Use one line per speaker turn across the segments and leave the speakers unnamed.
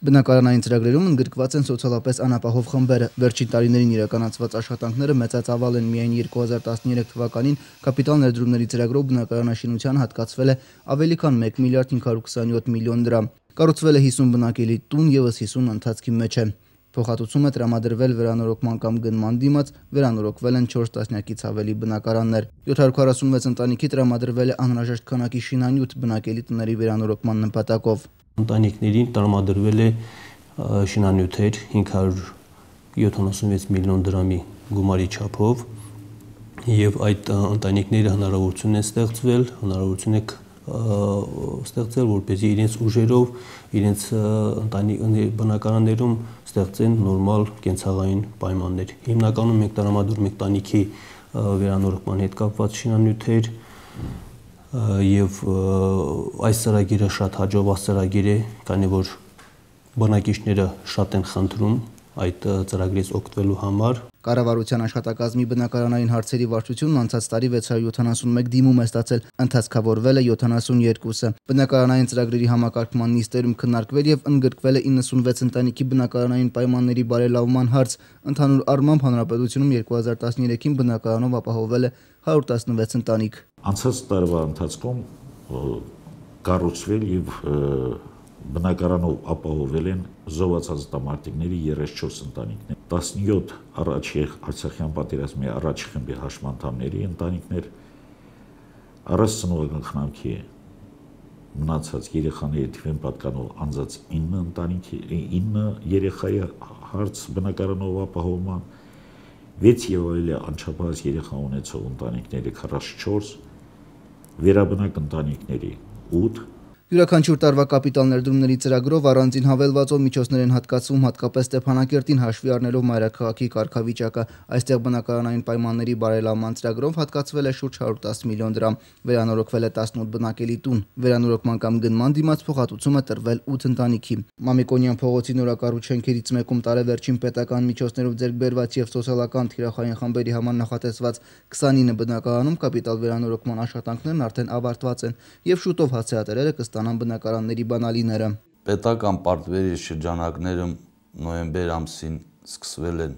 Բնակարանային ծրագրերում ընդգրկված են սոցիալապես անապահով խմբերը։ Վերջին տարիներին իրականացված աշխատանքները մեծածավալ են։ Միայն 2013 թվականին կապիտալ ներդրումների ծրագրով բնակարանաշինության հատկացվել է ավելի քան 1 միլիարդ 527 միլիոն դրամ։ Կառուցվել է 50 բնակելի տուն, ևս 50 ընթացքի մեջ է։ Փոխհատուցում է տրամադրվել վերանորոգման կամ գնման դիմաց, վերանորոգվել են 4 տասնյակից ավելի բնակարաններ։ 746 ընտանիքի տրամադրվել է անհրաժեշտ քանակի շինանյութ բնակելի տների վերանորոգման նպատակով։
Ընտանիքներին տրամադրվել է շինանյութեր 576 միլիոն դրամի գումարի չափով եւ այդ ընտանիքները հնարավորություն է ստեղծել, որպեսզի իրենց ուժերով, իրենց բնակարաններում ստեղծեն նորմալ կենցաղային պայմաններ։ Հիմնականում մենք տրամադրում ենք տանիքի վերանորոգման հետ կապված շինանյութեր եւ այս ծրագիրը շատ հաջողված ծրագիր է, քանի որ բնակիչները շատ են խնդրում այդ ծրագրից օգտվելու համար։
Կառավարության աշխատակազմի բնակարանային հարցերի վարչությունն անցած տարի 671 դիմում է ստացել, ընթացքավորվել է 72-ը։ Բնակարանային ծրագրերի համակարգման նիստերում քննարկվել եւ ընդգրկվել է 96 ընտանիքի բնակարանային պայմանների բարելավման հարց։ Ընդհանուր առմամբ հանրապետությունում 2013-ին բնակարանով ապահովվել է 116 ընտանիք։
Անցած տարվա ընթացքում կառուցվել եւ բնակարանով ապահովել են զոհված տղամարդիկների 34 ընտանիքներ, 17 Արցախյան պատերազմի առաջ խմբի հաշմանդամների ընտանիքներ, առանց ծնողական խնամքի մնացած երեխաների թվին պատկանող անձած 9 ընտանիքի 9 երեխայի հարց բնակարանով ապահովման, 6 եւ ավելի անչափահաս երեխա ունեցող ընտանիքների 44, վերաբնակ ընտանիքների 8։
Յուրաքանչյուր տարվա կապիտալ ներդրումների ծրագրով առանձին հավելվածով միջոցներ են հատկացվում հատկապես Ստեփանակերտին հաշվի առնելով մայրաքաղաքի կարգավիճակը։ Այստեղ բնակարանային պայմանների բարելավման ծրագրով հատկացվել է շուրջ 110 միլիոն դրամ, վերանորոգվել է 18 բնակելի տուն, վերանորոգման կամ գնման դիմաց փոխհատուցում է տրվել 8 ընտանիքի։ Մամիկոնյան փողոցի նորակառույց շենքերից մեկում տարեվերջին պետական միջոցներով ձեռք բերված եւ սոցիալական թիրախային խմբերի համար նախատեսված 29 բնակարանում կապիտալ վերանորոգման աշխատանքներն արդեն ավարտված են եւ շուտով հացեատերերը կստանան բնակարանների բանալիները։
Պետական պարտվերի շրջանակներում նոյեմբեր ամսին սկսվել են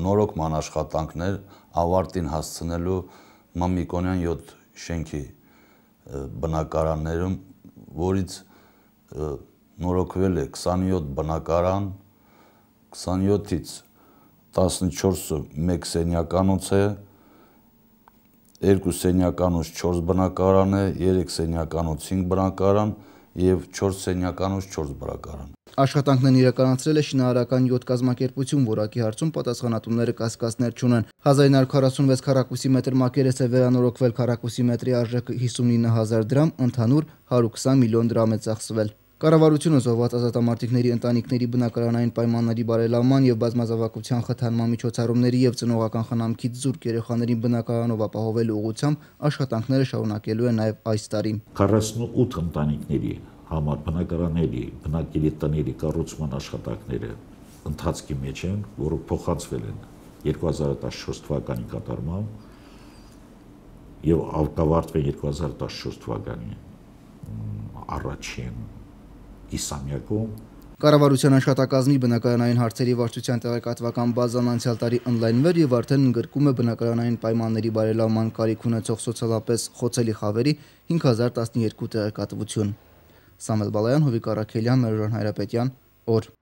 նորոգման աշխատանքներ ավարտին հասցնելու Մամիկոնյան 7 շենքի բնակարաններում, որից նորոգվել է 27 բնակարան, 27-ից 14-ը 1 սենյականոց է, 2 սենյականոց 4 բնակարան է, 3 սենյականոց 5 բնակարան եւ 4 սենյականոց 4 բնակարան։
Աշխատանքներն իրականացրել է շինարարական 7 կազմակերպություն, որակի հարցում պատասխանատուները կասկածներ չունեն։ 1946 քառակուսի մետր մակերես է վերանորոգվել, քառակուսի մետրի արժեքը 59000 դրամ, ընդհանուր 120 միլիոն դրամ է ծախսվել։ Կառավարությունը զոհված ազատամարտիկների ընտանիքների բնակարանային պայմանների բարելավման եւ բազմազավակության խթանման միջոցառումների եւ ծնողական խնամքից զուրկ երեխաներին բնակարանով ապահովելու ուղղությամբ աշխատանքները շարունակելու է նաեւ այս տարի։
48 ընտանիքների համար բնակարանների, բնակելի տների կառուցման աշխատանքները ընթացքի մեջ են, որոնք փոխանցվել են 2014 թվականի կատարմամբ եւ կավարտվեն 2014 թվականի առաջին կիսամյակում։
Կառավարության աշխատակազմի բնակարանային հարցերի վարչության տեղեկատվական բազան անցյալ տարի օնլայնվեր եւ արդեն ընդգրկում է բնակարանային պայմանների բարելավման կարիք ունեցող սոցիալապես խոցելի խավերի 5012 տեղեկատվություն։ Սամվել Բալայան, Հովիկ Առաքելյան, Մերժան Հայրապետյան, օր։